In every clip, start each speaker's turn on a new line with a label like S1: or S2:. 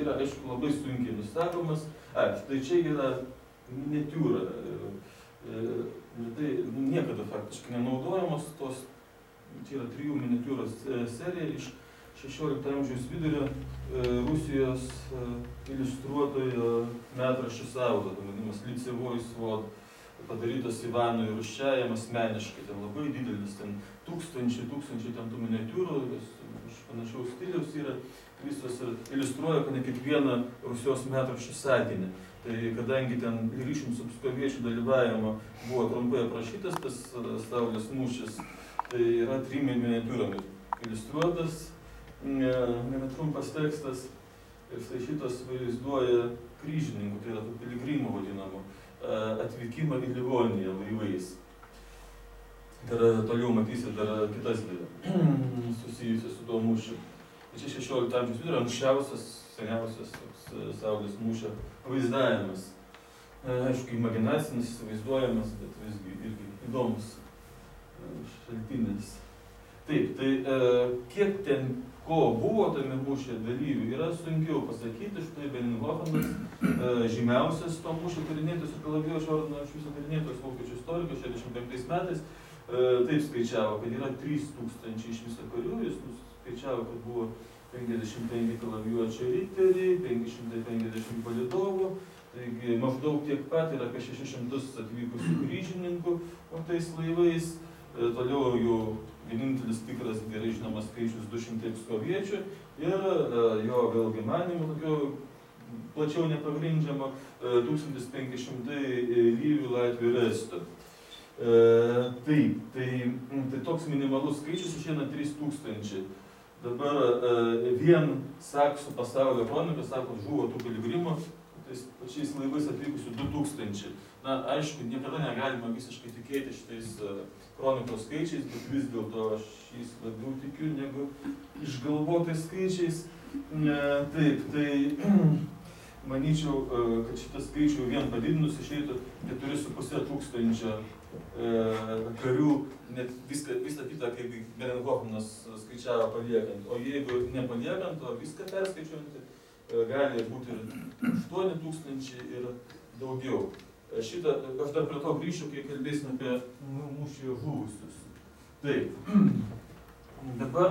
S1: yra, aišku, labai sunkiai nusakomas. Štai čia yra miniatiūra. Ir tai niekada faktiškai nenaudojamos tos, čia yra 3 miniatiūros serija iš 16 amžiaus vidurio Rusijos iliustruotojo metraščio Saudo, vadinamas Licevoj Svod, padarytas Ivanui Ruščiajam asmeniškai, ten labai didelis, ten tūkstančiai ten tų miniatiūrų, iš panašaus stiliaus yra, visos iliustruoja, kad ne kiekvieną Rusijos metraščio sakinį. Tai kadangi ten ryšium su pskoviečių dalyvavimo buvo trumpai aprašytas tas Saulės mūšis, tai yra 3 miniatiūromis iliustruotas, gana trumpas tekstas, ir štai šitas vaizduoja kryžininkų, tai yra tų piligrimų vadinamų, atvykimą į Livoniją laivais. Dar toliau matysit dar kitas susijusias su tuo mūšiu. Čia 16 amžiaus vidurio anksčiausias, seniausias Saulės mūšio vaizdavimas. Aišku, imaginacinis, vaizduojamas, bet visgi irgi įdomus šaltinis. Taip, tai kiek ten ko buvo tame mūšio dalyvių, yra sunkiau pasakyti. Štai Beninghofernas, žymiausias to mūšio tyrinėtojas ir Kalavijuočio ordino iš viso tyrinėtojas vokiečių istorikas 65 metais, taip skaičiavo, kad yra 3000 iš viso karių, jis skaičiavo, kad buvo 55 Kalavijuočio riteriai, 550 palydovų, taigi maždaug tiek pat yra apie 600 atvykusių kryžininkų tais laivais. Toliau jau vienintelis tikras gerai žinomas skaičius 200 pskoviečių ir jo vėlgi manymų tokio plačiau nepagrindžiamo 1500 lyvių, latvių ir estų. Taip, tai toks minimalus skaičius išeina 3000. Dabar vien Saksų pasaulio kronika sako, žuvo tų piligrimų, tais pačiais laivais atvykusių 2000. Na, aišku, niekada negalima visiškai tikėti šitais kronikos skaičiais, bet vis dėlto aš jais labiau tikiu negu išgalvotais skaičiais. Taip, tai manyčiau, kad šitą skaičių vien padidinus išeitų 4500 karių, net visą kitą, kaip Beninghofernas skaičiavo paliekant. O jeigu nepaliekant, o viską perskaičiuojant, gali būti ir 8000 ir daugiau. Aš dar prie to grįšiu, kai kalbėsime apie mūšį žuvusius. Taip. Dabar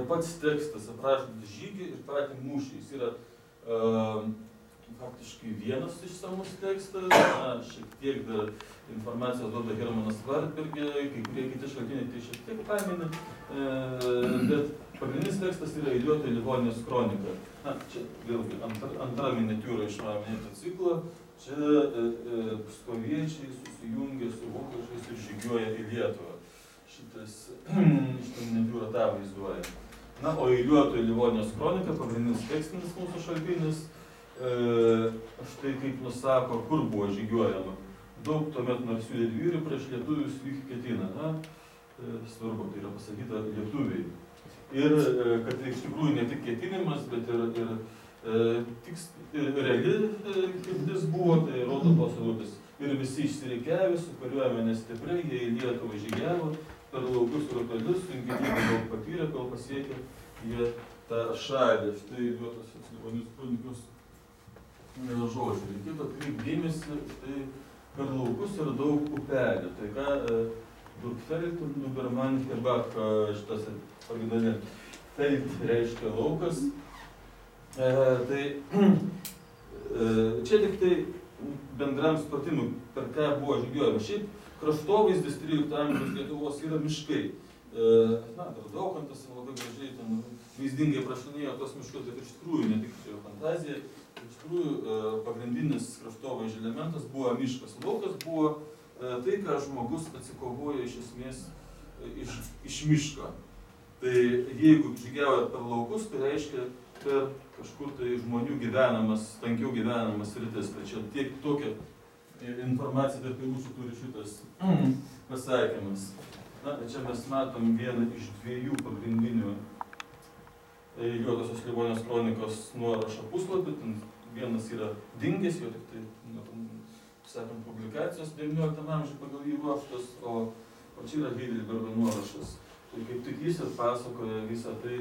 S1: pats tekstas aprašantis žygį ir patį mūšį. Jis yra faktiškai vienas išsamus tekstas. Šiek tiek dar informacijos duoda Hermanas Vartbergė, kai kurie kiti šaltiniai tai šiek tiek pamini. Bet pagrindinis tekstas yra Eiliuotojo Livonijos kronika. Čia vėlgi antra miniatiūra iš mano minėto ciklo. Čia pskoviečiai susijungia su vokiečiais ir žygiuoja į Lietuvą. Šitą miniatiūrą tą vaizduoja. Na, o Eiliuotojo Livonijos kronika, pagrindinis tekstinis mūsų šaltinis, štai kaip nusako, kur buvo žygiuojama. Daug tuomet narsių didvyrių prieš lietuvius vyk ketina. Svarbu, tai yra pasakyta lietuviai. Ir kad tai iš tikrųjų ne tik ketinimas, bet ir reali kryptis buvo, tai rodo tos eilutės. Ir visi išsirikiavę su kariuomenė stipri, jie į Lietuvą žygiavo, per laukus ir upelius, sunkiai daug patyrė, kol pasiekė jie tą šalį. Štai duotas Livonijos kronikos žodžių. Reikėtų atkreipti dėmesį, štai per laukus ir daug upelių. Tai ką Durkfeld und Duberman Hebach šitas originale. Feld reiškia laukas. Tai čia tik tai bendram supratimui, per ką buvo žygiuojama. Šiaip kraštovaizdis 13 amžiaus Lietuvos yra miškai. Dar Daukantas labai gražiai ten vaizdingai aprašinėjo tos miškus, bet iš tikrųjų, ne tik čia fantazija, iš tikrųjų pagrindinis kraštovaizdžio elementas buvo miškas. Laukas buvo tai, ką žmogus atsikovoja iš esmės iš miško. Tai jeigu žygiauja per laukus, tai reiškia per kažkur tai žmonių gyvenamas, tankiau gyvenamas rytis. Tai čia tiek tokia informacija tarp eilučių turi šitas pasakymas. Na, čia mes matom vieną iš 2 pagrindinių Eiliuotosios Livonijos kronikos nuorašo puslapį. Vienas yra dingęs, jo tik tai sakant, publikacijos 19 amžiuje pagal jį ruoštas, o čia yra Heidelbergo nuorašas. Tai kaip tik jis atpasakoja visą tai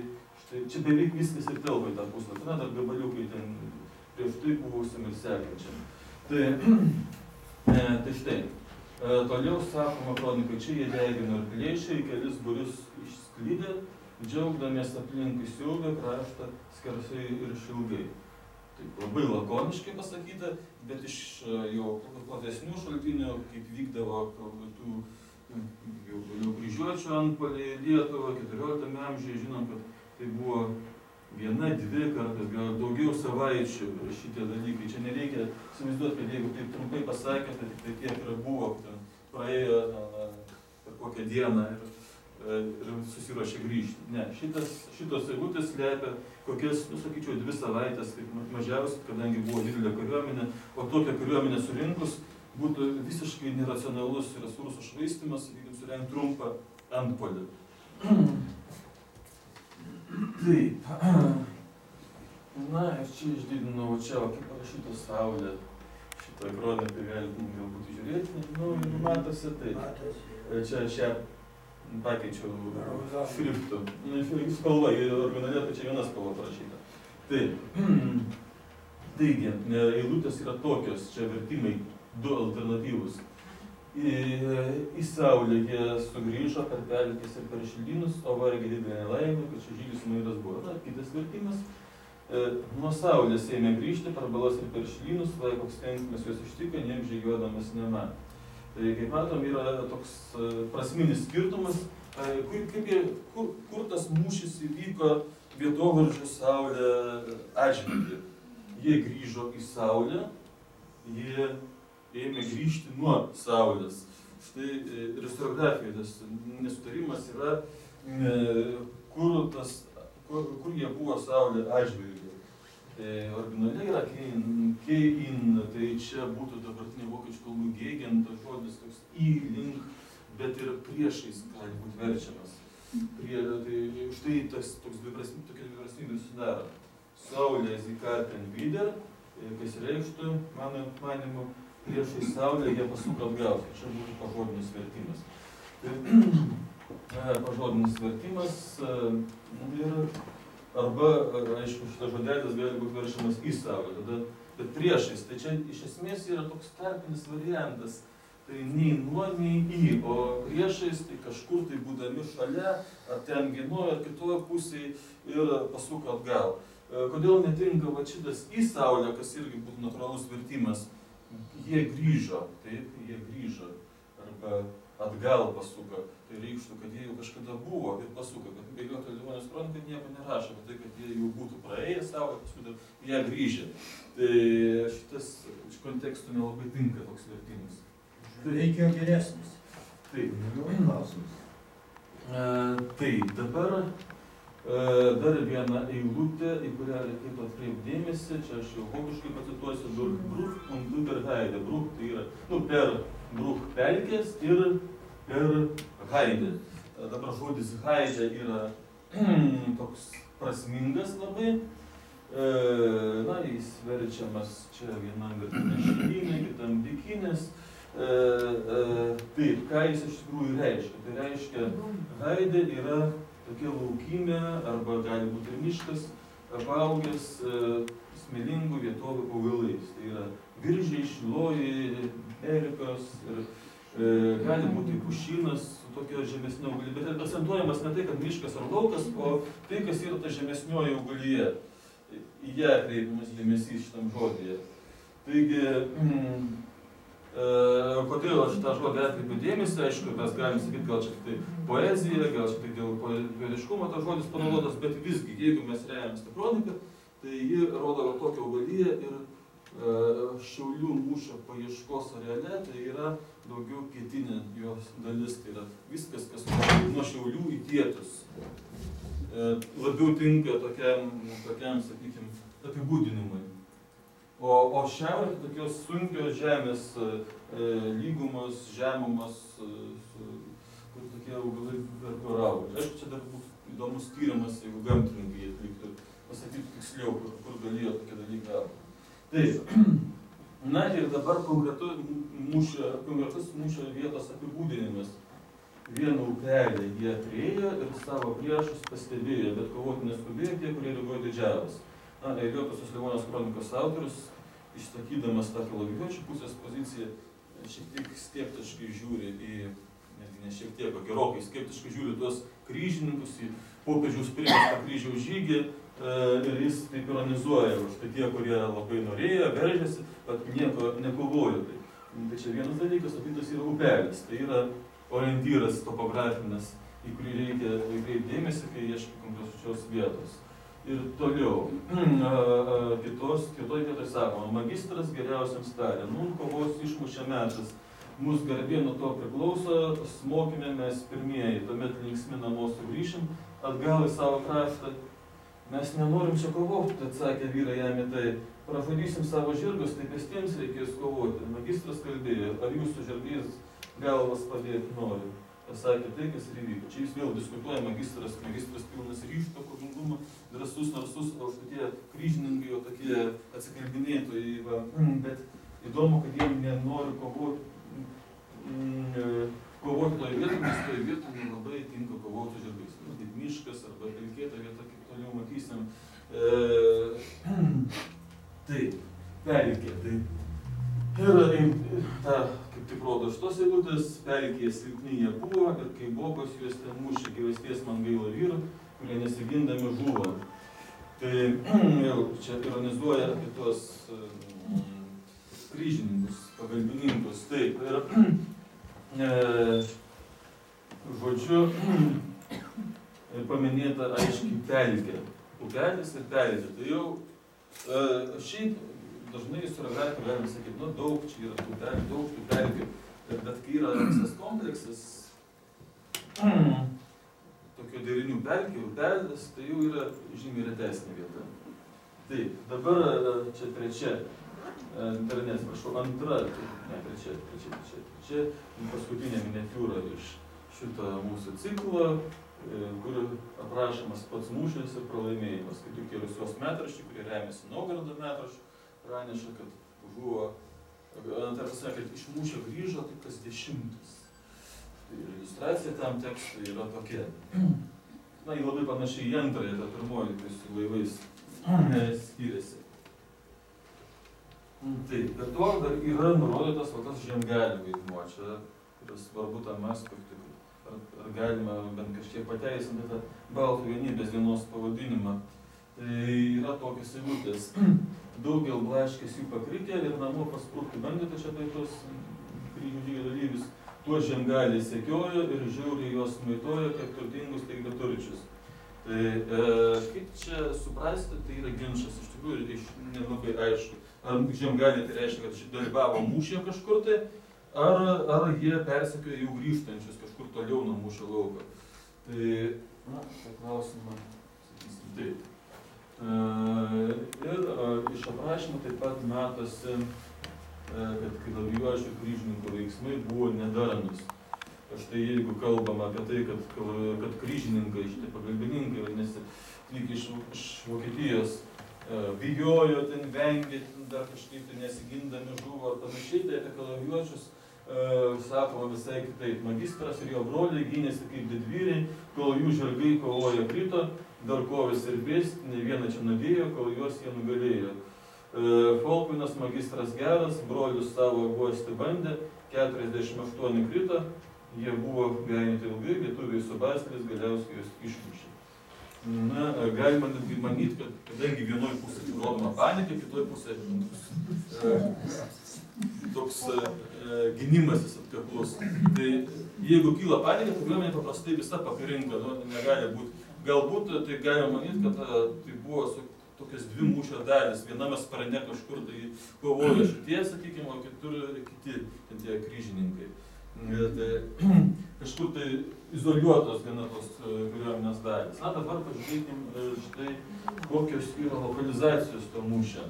S1: Tai čia beveik viskas ir telpa į tą puslapį, na, dar gabaliukai ten prieš tai buvusiam ir sekančiam. Tai štai, toliau sakoma kronikai, čia jie degino ir plėšiai, kelis būrius išsklydę, džiaugdamiesi aplinkui siaubę kraštą skersai ir išilgai. Taip, labai lakoniškai pasakyta, bet iš jau platesnių šaltinių, kaip vykdavo tų jau kryžiuočių antpuoliai Lietuvą 14 amžiuje, žinom, kad tai buvo 1-2 kartais, gal daugiau savaičių šitie dalykai. Čia nereikia įsivaizduoti, kad jeigu taip trumpai pasakė, tai tik tai tiek ir buvo, ten praėjo per kokią dieną ir susiruošė grįžti. Ne, šitos eilutės slepia kokias, sakyčiau, 2 savaitės, taip mažiausiai, kadangi buvo didelė kariuomenė, o tokią kariuomenę surinkus būtų visiškai neracionalus resursų švaistymas, sakykime, surengti trumpą antpuolį. Taip. Na, ir čia išdidinau, čia, kaip parašyta saulė. Šitą kroniką galbūt žiūrėti, nu, matosi taip. Čia šią pakeičiau šriftų. Spalva, originale, tai čia viena spalva parašyta. Taip. Taigi, eilutės yra tokios, čia vertimai 2 alternatyvus. Į saulę jie sugrįžo per pelkes ir per šilynus, o vargiai didelė nelaimė, kad čia žygis mairas buvo. Na, kitas vertimas. Nuo saulės ėmė grįžti per balas ir per šilynus, vai koks kenksmas juos ištiko, niek žygiuodamas nematė. Tai, kaip matom, yra toks prasminis skirtumas, kur tas mūšis įvyko vietovardžio saulė atžvilgiu. Jie grįžo į saulę, jie ėmė grįžti nuo saulės. Štai ir istoriografijoje tas nesutarimas yra, kur jie buvo saulė atžvilgiu. Originaliai yra kein, tai čia būtų dabartinė vokiečių kalbų gegen, tas žodis toks į link, bet ir priešais gali būti verčiamas. Tai štai tokia dviprasmybė sudaro. Saulė zikarten vider, kas reikštų, mano manimu, priešais saulę jie pasuko atgal. Čia būtų pažodinis vertimas. Pažodinis vertimas ir arba, aišku, šitas žodelis gali būti verčiamas į saulę, bet priešais. Tai čia iš esmės yra toks tarpinis variantas. Tai nei nuo, nei į, o priešais tai kažkur tai būdami šalia, ar ten vienoje, ar kitoje pusėje ir pasuko atgal. Kodėl netinka va šitas į saulę, kas irgi būtų natūralus vertimas? Jie grįžo, taip, jie grįžo, arba atgal pasuko. Tai reikštų, kad jie jau kažkada buvo ir pasuko, bet bėgiota Livonijos kronika nieko nerašo, bet tai, kad jie jau būtų praėję saulę, paskui jie grįžę. Tai šitas iš kontekstų nelabai tinka toks vertimas.
S2: Reikėjo geresnis.
S1: Taip.
S2: Klausimas.
S1: Taip, dabar dar viena eilutė, į kurią reikėtų atkreipti dėmesį, čia aš jau vokiškai pacituosiu, Bruch und über Heide. Bruch tai yra, per Bruch pelkės ir per Heide. Dabar žodis Heide yra toks prasmingas labai, na, jis verčiamas čia vienam vertime šilynė, kitam bikinės. Taip, ką jis iš tikrųjų reiškia? Tai reiškia, Heide yra tokia laukymė, arba gali būti ir miškas, apaugęs smėlingų vietovių augalais. Tai yra viržiai, šilojai, erikos ir gali būti pušynas su tokia žemesnė augalija. Bet akcentuojamas ne tai, kad miškas ar laukas, o tai, kas yra ta žemesnioji augalija. Į ją kreipiamas dėmesys šitam žodyje. Taigi, kodėl aš tą žodį atkreipiu dėmesį, aišku, mes galim sakyti, gal čia tik tai poezija, gal čia tik dėl poetiškumo tas žodis panaudotas, bet visgi, jeigu mes remiamės tą kroniką, tai ji rodo tokią augaliją ir Šiaulių mūšio paieškos areale, tai yra daugiau pietinė jos dalis, tai yra viskas, kas nuo Šiaulių į pietus. Labiau tinka tokiam, sakykime, apibūdinimui. O šiaurė tokios sunkios žemės, lygumos, žemumos, kur tokie augalai verporavo. Aišku, čia dar būtų įdomus tyrimas, jeigu gamtininkai atliktų, pasakytų tiksliau, kur galėjo tokie dalykai augti. Taip, na ir dabar konkretus mūšio vietos apibūdinimas. vieną upelį jie priėjo ir savo priešus pastebėjo, bet kovoti neskubėjo tie, kurie lygoje didžiavas. Eiliuotosios Livonijos kronikos autorius, išsakydamas tą filologiečių pusės poziciją, šiek tiek skeptiškai žiūri į, netgi ne šiek tiek, o gerokai skeptiškai žiūri tuos kryžininkus, į popiežiaus primestą kryžiaus žygį, ir jis taip ironizuoja, štai tie, kurie labai norėjo, veržėsi, bet nieko nekovojo. Tai čia vienas dalykas, o kitas yra upelis, tai yra orientyras topografinis, į kurį reikia kreipti dėmesį, kai ieškai konkrečios vietos. Ir toliau, kitoj vietoj sakoma, magistras geriausiams tarė, kovos išmušė metas, mūsų garbė nuo to priklauso, smokime mes pirmieji, tuomet linksmi namo sugrįšim, atgal į savo kraštą. Mes nenorim čia kovoti, atsakė vyrai jam į tai. Pražudysim savo žirgus, tai pėstiems reikės kovoti. Magistras kalbėjo, ar jūsų žirgais galvas padėti nori. Pasakė tai, kas ir įvyko. Čia jis vėl diskutuoja, magistras pilnas ryžto, kovingumo, drąsus, narsus, o šitie kryžininkai, o tokie atsikalbinėtojai. Bet įdomu, kad jie nenori kovoti toje vietoje, nes toje vietoje nelabai tinka kovoti žirgais. Kaip miškas arba pelkėta vieta, kaip toliau matysim. Taip, pelkė. Ir ta, kaip tik rodo šitos eilutės, pelkėje silpni jie buvo ir kai bobos juos ten mušė, gyvasties man gaila vyrų, kurie nesigindami žuvo. Tai vėl čia ironizuoja apie tuos kryžininkus, pagalbininkus. Taip, ir žodžiu, paminėta aiškiai pelkė. Upelis ir pelkė. Tai jau šiaip dažnai istoriografija galime sakyti, daug čia yra tų pelkių, daug tų pelkių. Bet kai yra visas kompleksas tokio derinių pelkių, upelis, tai jau yra žymiai retesnė vieta. Taip, dabar čia trečia. Trečia paskutinė miniatiūra iš šito mūsų ciklo, kur aprašomas pats mūšis ir pralaimėjimas. Kaip tik Rusios metraščiai, kurie remiasi Novgorodo metraščių, praneša, kad žuvo, kad iš mūšio grįžo tik kas 10. Tai iliustracija tam tekstui yra tokia. Ji labai panašiai į antrąją, tą pirmoji, kai su laivais skiriasi. Taip, bet to dar yra nurodytas tas žiemgalių vaidmuo. Čia yra svarbu tam aspektui, ar galima bent kažkiek pateisinti tą baltų vienybės dienos pavadinimą. Tai yra tokios eilutės. Daugel blaškės jų pakritė ir namo pasprūkti bandė, tačiau tai tos kryžių žygio dalyvius. Tuo žiemgaliai sekiojo ir žiauriai juos maitojo, tiek turtingus, tiek beturčius. Tai kaip čia suprasti, tai yra ginčas. Iš tikrųjų, nelabai aišku. Ar žiemgaliai tai reiškia, kad dalyvavo mūšyje kažkur tai, ar jie persekioja jau grįžtančius kažkur toliau nuo mūšio lauko. Tai, tą klausimą, sakysim, taip. Ir iš aprašymų taip pat matosi, kad kalavijuočių kryžininkų veiksmai buvo nedaranus. Štai jeigu kalbam apie tai, kad kryžininkai, šitie pagalbininkai, vadinasi, lyg iš Vokietijos bijojo, ten vengė, dar kažkaip nesigindami žuvo ar panašiai, tai apie kalavijuočius sakoma visai kitaip. Magistras ir jo broliai gynėsi kaip didvyriai, kol jų žirgai kovojo krito, dar kovės ir bėsti, ne vieną čia nudėjo, kol juos jie nugalėjo. Folkvinas magistras geras, brolius savo guosti bandė, 48 krito, jie buvo gainyti ilgai, lietuviai su baskeliais galiausiai juos išmušė. Galima netgi manyti, kad kadangi vienoj pusė rodoma panika, kitoj pusė toks gynimasis atkaklus. Tai jeigu kyla panika, tai kariuomenė paprastai visa pakarinka, negali būti. Galbūt tai galima manyti, kad tai buvo tokias dvi mūšio dalis. Viename sparne kažkur tai kovojo šitie, sakykime, o kitur kiti tie kryžininkai. Kažkur tai izoliuotos viena tos kariuomenės dalis. Dabar pažiūrėkim štai kokios yra lokalizacijos to mūšio.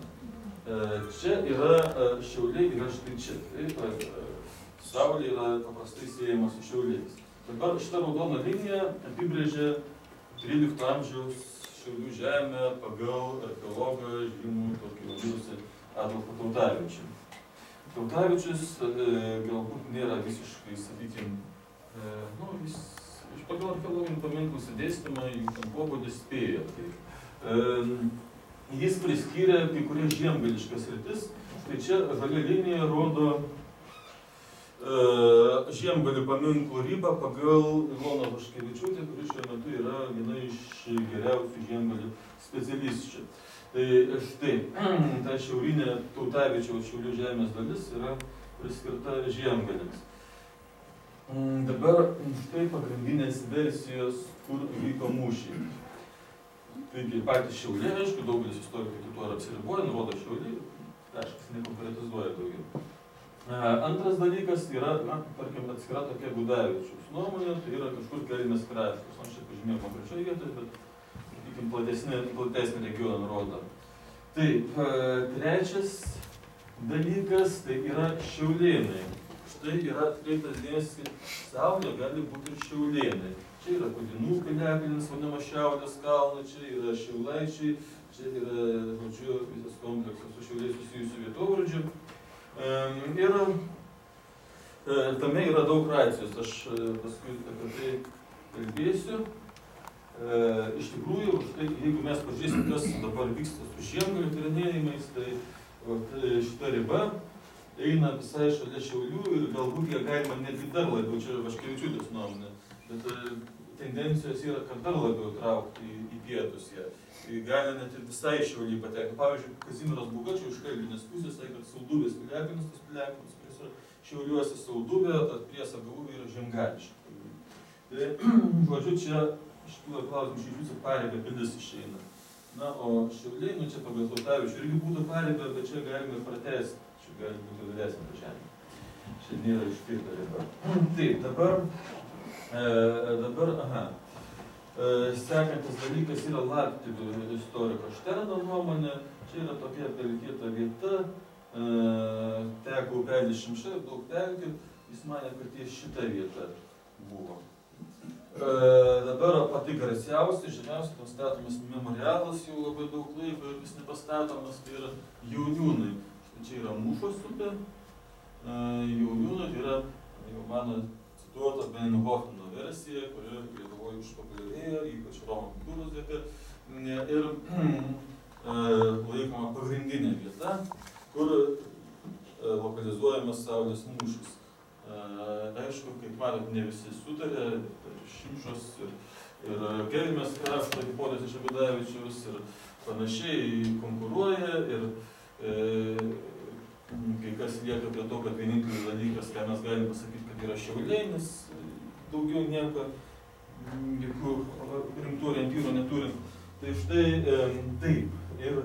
S1: Čia yra Šiauliai, yra štai čia. Taip, Saulė yra paprastai siejama su Šiauliais. Dabar šitą raudoną liniją apibrėžia 13 amžiaus Šiaulių žemę pagal archeologą žymų tokį vadinusį Adolfą Tautavičių. Tautavičius galbūt nėra visiškai, sakykime, Jis pagal archeologinių paminklų išsidėstymą jų ten pobūdį spėjo. Jis priskyrė kai kurias žiemgališkas sritis, tai čia žalia linija rodo žiemgalių paminklų ribą pagal Iloną Vaškevičiūtę, kuri šiuo metu yra viena iš geriausių žiemgalių specialisčių. Tai štai, ta šiaurinė Tautavičiaus Šiaulių žemės dalis yra priskirta žiemgaliams. Dabar štai pagrindinės versijos, kur vyko mūšiai. Taigi patys Šiauliai, aišku, daugelis istorikų tuo apsiriboja, nurodo Šiauliai, kažkas nekonkretizuoja daugiau. Antras dalykas yra, tarkim, atskira tokia Gudavičiaus nuomonė, tai yra kažkur Kelmės kraštas. Aš čia pažymėjau konkrečioje vietoje, bet, sakykim, platesnį regioną nurodo. Taip, trečias dalykas, tai yra Šiaulėnai. Štai yra atkreiptas dėmesys, kad Saulė gali būti ir Šiaulėnai. Čia yra Kudinų piliakalnis, vadinamas Šiaurės kalno, čia yra Šiaulaičiai, čia yra, žodžiu, visas kompleksas su Šiauliais susijusių vietovardžių. Ir tame yra daug racijos, aš paskui apie tai kalbėsiu. Iš tikrųjų, štai, jeigu mes pažiūrėsim, kas dabar vyksta su žiemgalių tyrinėjimais, tai šita riba eina visai šalia Šiaulių ir galbūt ją galima netgi dar labiau, čia Vaškevičiūtės nuomonė, bet tendencijos yra, kad dar labiau traukti į pietus ją. Gali net ir visai Šiauliai patekti. Pavyzdžiui, Kazimieras Būga čia iš kalbinės pusės, tai kad Sauduvės piliakalnis, tas piliakalnis, kuris yra Šiauliuose Sauduvė, Priesaga upė yra Žiemgališka. Tai, žodžiu, čia iškyla klausimas, iš jūsų Paribio pilis išeina. Na, o Šiauliai, čia pagal Tautavičių irgi būtų Paribio, bet čia galime pratęsti. Čia gali būti didesnė žemė. Čia nėra ištirta riba. Taip, dabar, sekantis dalykas yra Laptevų istoriko Šterno nuomonė. Čia yra tokia pelkėta vieta, teka upelis Šimša, daug pelkių. Jis manė, kad ties šita vieta buvo. Dabar pati garsiausia, žemiausia, ten statomas memorialas jau labai daug laiko ir vis nepastatomas, tai yra Jauniūnai. Čia yra Mūšos upė. Jauniūnai tai yra jau mano cituota Benhofino versija, kuri Lietuvoje išpopuliarėjo, ypač Romo kultūros dėka, ir laikoma pagrindinė vieta, kur lokalizuojamas Saulės mūšis. Aišku, kaip matot, ne visi sutarė, Šimšos ir Kelmės krašto hipotezė iš Gudavičiaus ir panašiai konkuruoja ir kai kas lieka prie to, kad vienintelis dalykas, ką mes galime pasakyti, kad yra Šiauliai, nes daugiau nieko, jokių rimtų orientyrų neturint. Tai štai taip. Ir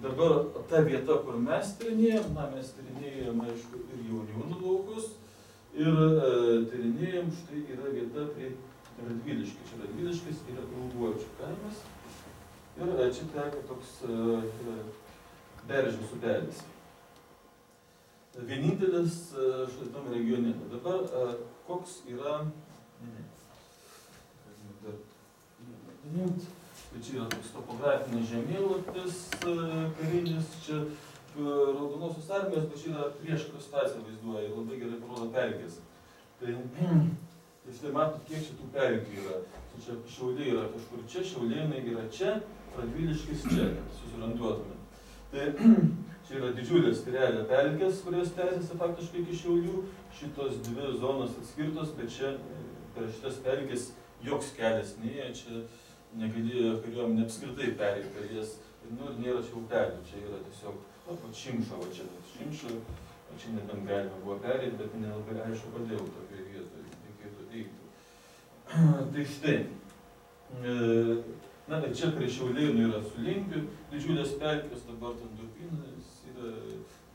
S1: dabar ta vieta, kur mes tyrinėjom, mes tyrinėjom, aišku, ir Jauniūnų laukus, ir tyrinėjom, štai yra vieta prie Radviliškės. Čia Radviliškės yra Ilguočių kaimas. Ir čia teka toks Beržės upelis. Vienintelis šitam regione. Dabar koks yra... Čia yra toks topografinis žemėlapis karinis, čia Raudonosios armijos, bet čia yra prieškario situacija vaizduoja, labai gerai parodo pelkės. Tai štai matot, kiek šitų pelkių yra. Čia Šiauliai yra kažkur čia, Šiaulėnai yra čia, Radviliškis čia, susiorientuotume. Tai čia yra didžiulės skyrelė pelkės, kurios tęsiasi faktiškai iki Šiaulių. Šitos dvi zonos atskirtos, bet čia per šitas pelkės joks kelias neėjo, čia negalėjo kariuomenė apskritai pereiti per jas. Ir nėra čia upelių, čia yra tiesiog Šimšo, čia Šimšo, čia nebent galima buvo pereiti, bet nelabai aišku, kodėl tokioje vietoje reikėtų eiti. Tai štai. Na, ir čia prie Šiaulėnų yra Sulinkių didžiulės pelkės, dabar ten Durpynas yra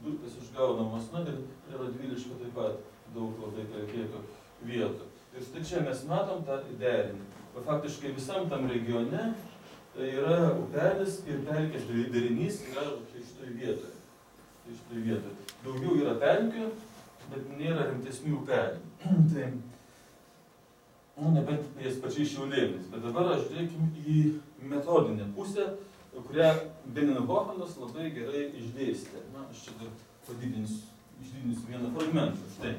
S1: durpės išgaunamos, na ir prie Radviliškio taip pat daug labai pelkėtų vietų. Ir štai čia mes matom tą derinį. Faktiškai visam tam regione yra upelis ir pelkės derinys yra šitoj vietoje. Daugiau yra pelkių, bet nėra rimtesnių upelių. Tai, nebent ties pačiais Šiaulėnais. Bet dabar aš žiūrėkim į metodinę pusę, kurią Benhofenas labai gerai išdėstė. Na, aš čia dar išdidinsiu vieną fragmentą. Štai.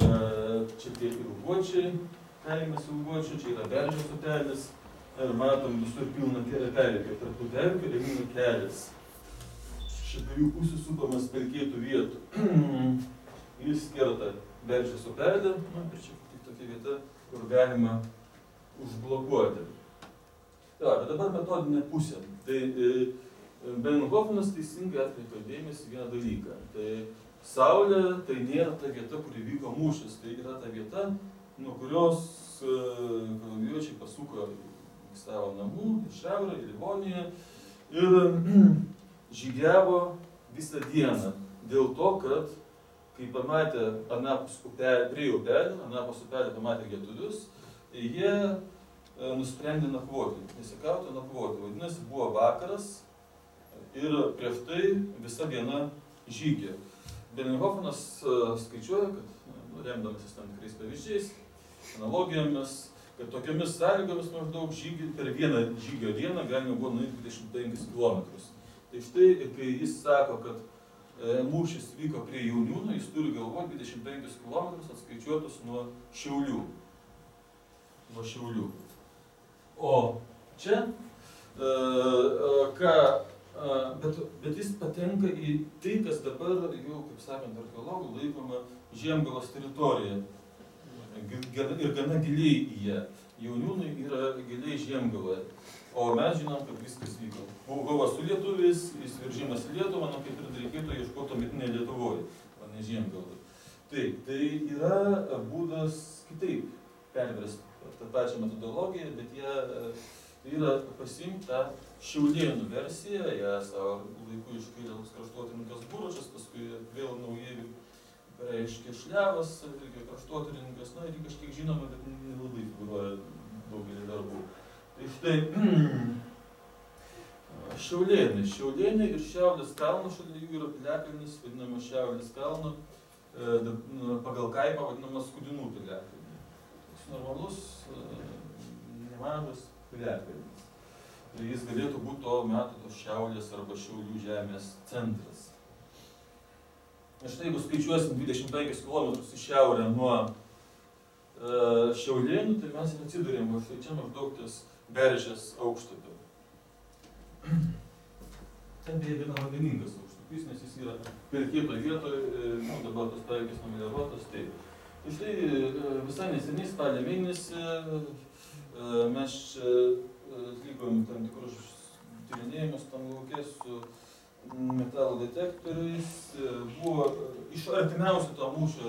S1: Čia tie Ilgočiai, kaimas Ilgočiai, čia yra Beržės upelis. Ir matom visur pilna pelkė, tarp tų pelkių Remynų kelias. Iš abiejų pusių supamas pelkėtų vietų. Jis kerta Beržės upelį, ir čia tik tokia vieta, kur galima užblokuoti. Bet dabar metodinė pusė. Tai Beinhofenas teisingai atkreipė dėmesį vieną dalyką. Tai Saulė tai nėra ta vieta, kur įvyko mūšis. Tai yra ta vieta, nuo kurios kolumbiečiai pasuko į savo namų, į šiaurę, į Livoniją ir žygiavo visą dieną. Dėl to, kad kai pamatė prie upelį, anapus upelį pamatė lietuvius, jie nusprendė nakvoti, nesikauti nakvoti. Vadinasi, buvo vakaras ir prieš tai visa diena žygė. Beinhofenas skaičiuoja, kad remdamasis tam tikrais pavyzdžiais, analogijomis, kad tokiamis sąlygomis maždaug per vieną žygio dieną galima buvo nueiti 25 km. Tai štai, kai jis sako, kad mūšis vyko prie Jauniūnų, jis turi galvoti 25 km atskaičiuotus nuo Šiaulių. O čia, bet jis patenka į tai, kas dabar jau, kaip sakant, archeologų laikoma Žiemgalos teritorija. Ir gana giliai į ją. Jauniūnai yra giliai Žiemgaloje. O mes žinom, kad viskas vyko. Kova su lietuviais, įsiveržimas į Lietuvą, kaip ir reikėtų ieškoti tuometinėje Lietuvoje, o ne Žiemgaloje. Taip, tai yra būdas kitaip perversti tą pačią metodologiją, bet jie yra pasiimti tą šiaulėnų versiją, ją savo laiku iškėlė kraštotyrininkas Buročas, paskui vėl naujai pareiškė Šliavas, irgi kraštotyrininkas, ir kažkiek žinoma, bet nelabai figūruoja daugelį darbų. Tai štai Šiaulėnai ir Šiaurės kalno, šalia jų yra piliakalnis, vadinamas Šiaurės kalno, pagal kaimą vadinamas Skudinų piliakalnis. Toks normalus, nemažas piliakalnis. Jis galėtų būti to meto tos Šiaurės arba Šiaulių žemės centras. Štai jeigu skaičiuosim 25 km į šiaurę nuo Šiaulėnų, tai mes ir atsidurėm, štai čia maždaug ties Beržės aukštupio. Ten beje gana vandeningas aukštupys, nes jis yra pelkėtoj vietoje, dabar tos pelkės numelioruotos. Tai štai visai neseniai spalio mėnesį mes čia atlikom tam tikrus tyrinėjimus tam lauke su metalo detektoriais. Buvo iš artimiausių to mūšio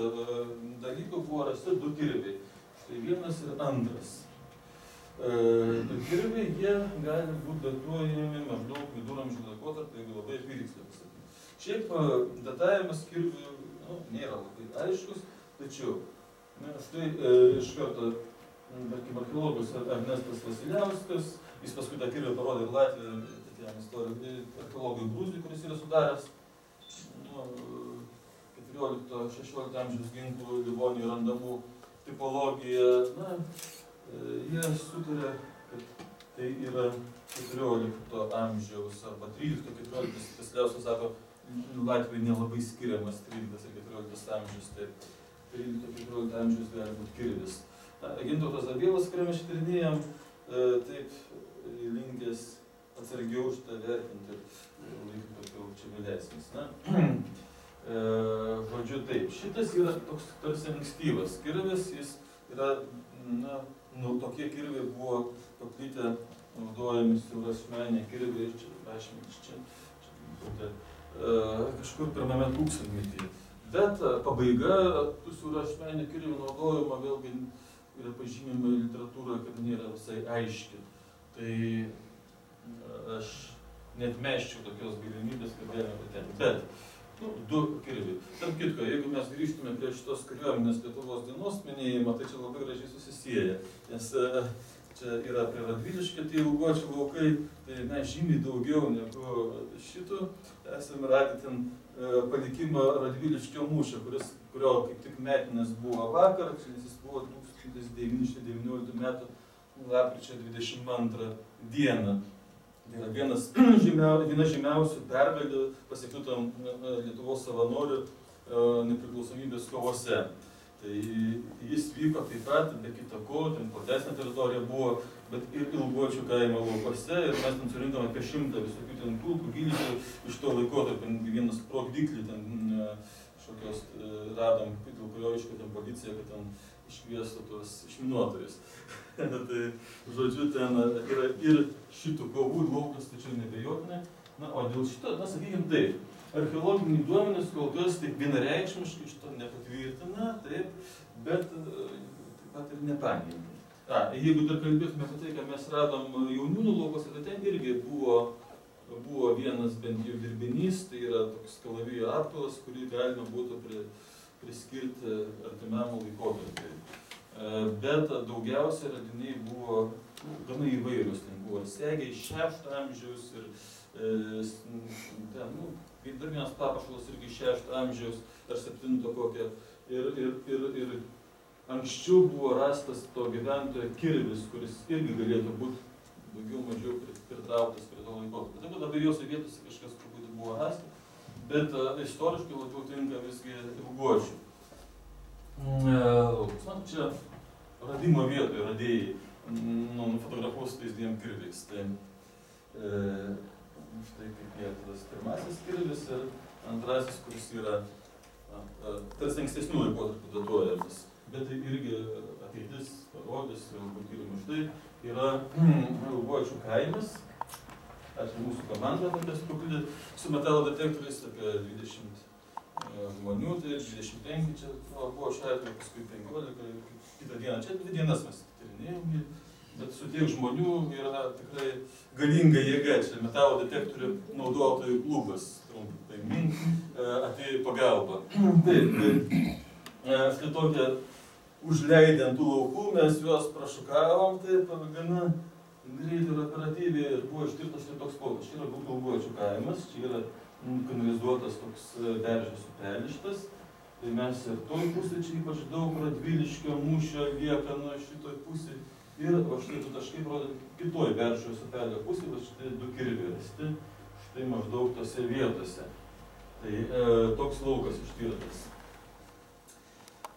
S1: dalykų buvo rasti du kirviai. Štai vienas ir antras. Kirviai, jie gali būti datuojami maždaug viduramžių laikotarpį, jeigu labai apytiksliai pasakyti. Šiaip datavimas kirvių nėra labai aiškus, tačiau štai iš karto, tarkim, archeologas Ernestas Vasiliauskas, jis paskui tą kirvį parodė ir Latvijoje, archeologui Gruzijai, kuris yra sudaręs 14-16 amžiaus ginklų Livonijoje randamų tipologiją. Jie sutarė, kad tai yra 14 amžiaus arba 13-14, Vasiliauskas sako, Latvijai nelabai skiriamas 13 ir 14 amžius, tai 13-14 amžius gali būti kirvis. Gintautas Zabėlas, kurią mes tyrinėjom, taip linkęs atsargiau šitą vertinti ir laikyti tokiau čia vėlesnis. Žodžiu, taip, šitas yra toks tarsi ankstyvas kirvis, jis yra, tokie kirviai buvo paplitę, naudojami siaurašmeniai kirviai, čia, kažkur pirmame tūkstantmetyje. Bet pabaiga tų siaurašmenių kirvių naudojimo vėlgi yra pažymima literatūroje, kad nėra visai aiški. Tai aš neatmesčiau tokios galimybės, kad galime patenti. Bet du kirviai. Tarp kitko, jeigu mes grįžtume prie šitos kariuomenės Lietuvos dienos minėjimo, tai čia labai gražiai susisieja. Nes čia yra prie Radviliškio tie Ilgočių laukai, tai mes žymiai daugiau negu šitų esame radę ten palikimą Radviliškio mūšio, kurio kaip tik metinės buvo vakar, nes jis buvo 1919 metų lapkričio 22 dieną. Tai yra viena žymiausių pergalių pasiektų tam Lietuvos savanorių nepriklausomybės kovose. Tai jis vyko taip pat, be kita ko, ten platesnė teritorija buvo, bet ir Ilgočių kaimo laukuose, ir mes ten surinkome apie 100 visokių ten kulkų, gilžių iš to laikotarpio, vienas sprogdiklį ten kažkokios radom, dėl kurio iškė ten policija, kad ten iškviestų tuos išminuotojus. Tai, žodžiu, ten yra ir šitų kovų laukas, tačiau nebejotinai. Na, o dėl šito, na, sakykim taip, archeologiniai duomenys kol kas taip vienareikšmiškai šito nepatvirtina, taip, bet taip pat ir nepaneigia. Jeigu dar kalbėtume apie tai, ką mes radom Jauniūnų laukuose, tai ten irgi buvo vienas bent jau dirbinys, tai yra toks kalavijo apkalas, kurį galima būtų priskirti artimiam laikotarpiui. Bet daugiausia radiniai buvo gana įvairūs, ten buvo segiai iš 6 amžiaus ir ten, dar vienas papuošalas irgi 6 amžiaus ar 7 kokią. Ir anksčiau buvo rastas to gyventojo kirvis, kuris irgi galėtų būti daugiau mažiau pritrauktas prie to laikotarpio. Taip pat abiejose vietose kažkas truputį buvo rasta, bet istoriškai labiau tinka visgi Ilgočių. Man čia radimo vietoje radėjai nufotografuos tais 2 kirviais. Tai štai kaip jie tas pirmasis kirvis ir antrasis, kuris yra tarsi ankstesnių laikotarpių datuojamas. Bet tai irgi ateitis parodys, galbūt tyrimų štai, yra Ilgočių kaimas. Ačiū mūsų komanda, su metalo detektoriais apie 20 žmonių, tai 25 čia buvo šiuo atveju, paskui 15, kitą dieną, čia 2 dienas mes tyrinėjom, bet su tiek žmonių yra tikrai galinga jėga, čia metalo detektorių naudotojų klubas, trumpai atėjo pagalba. Taip, štai tokia užleidę ant tų laukų, mes juos prašukavom, taip, gana greitai ir operatyviai, ir buvo ištirtas štai toks plotas. Čia yra Ilgočių kaimas, čia yra kanalizuotas toks Beržės upelis šitas. Tai mes ir toj pusėj čia ypač daug Radviliškio mūšio lieka nuo šitoj pusėj. Ir va štai du taškai rodo kitoj Beržės upelio pusėj, va štai 2 kirviai rasti, štai maždaug tose vietose. Tai toks laukas ištirtas.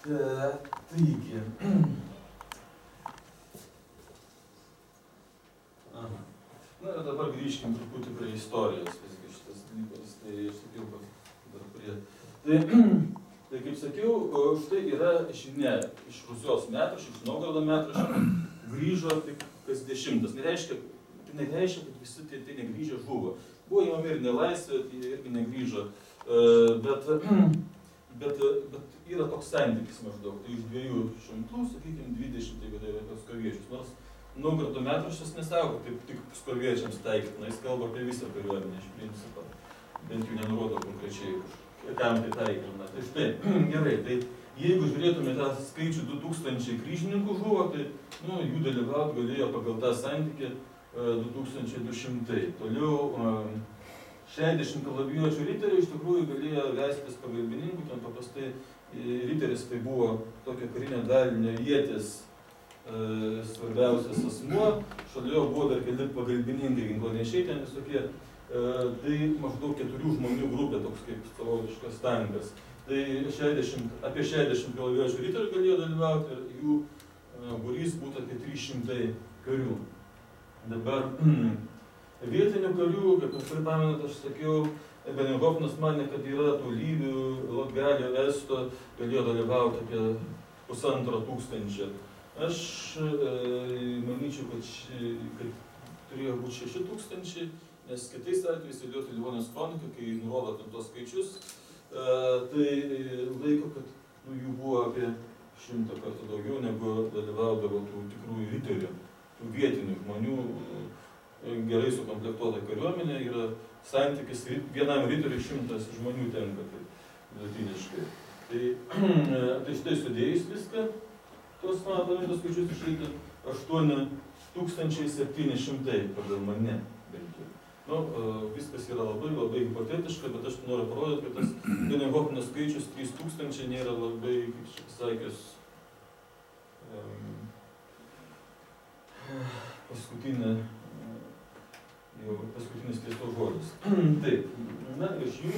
S1: Taigi. Na ir dabar grįžkim truputį prie istorijos, visgi šitas dalykas, tai aš sakiau, kad dar prie. Tai kaip sakiau, štai yra žinia iš Rusijos metraščių, iš Novgorodo metraščių, grįžo tik kas 10. Tai nereiškia, kad visi tai negrįžę žuvo. Buvo įmami ir nelaisvė, tai irgi negrįžo, bet yra toks santykis maždaug, tai iš 200, sakykime, 20 tai apie skorviečius. Nors Novgorodo metraštis nesako, taip tik skorviečiams taikytina, jis kalba apie visą kariuomenę iš principo, bent jau nenurodo konkrečiai, kam tai taikytina. Tai štai, gerai, tai jeigu žiūrėtume tą skaičių 2000 kryžininkų žuvo, tai jų dalyvauti galėjo pagal tą santykį 2200. Toliau 60 kalavijuočių riterių iš tikrųjų galėjo vestis pagalbininkų, ten paprastai riteris tai buvo tokia karinė dalinio ietis svarbiausias asmuo, šalia jo buvo dar keli pagalbininkai, ginklanešiai ten visokie, tai maždaug 4 žmonių grupė, toks kaip savotiškas tankas. Tai apie 60 kalavijuočių riterių galėjo dalyvauti ir jų būrys būtų apie 300 karių. Dabar vietinių karių, kaip aš pamenat, aš sakiau, Beninghoffenas manė, kad yra tų lyvių, Latgalio, Esto, galėjo dalyvauti apie 1500. Aš manyčiau, kad turėjo būti 6000, nes kitais atvejais Ilioto Livonijos kronika, kai nurodo tos skaičius, tai laiko, kad jų buvo apie 100 kartų daugiau, negu dalyvaudavo tų tikrųjų riterių, tų vietinių žmonių. Gerai sukomplektuota kariuomenė, yra santykis vienam riteriui 100 žmonių tenka, tai vidutiniškai. Tai štai sudėjus viską, tos mano paminėtos skaičius išeiti 8700 pagal mane bent jau. Viskas yra labai hipotetiška, bet aš noriu parodyti, kad tas Beninghoffeno skaičius 3000 nėra labai, kaip sakęs, paskutinis tiesos žodis. Taip, na iš jų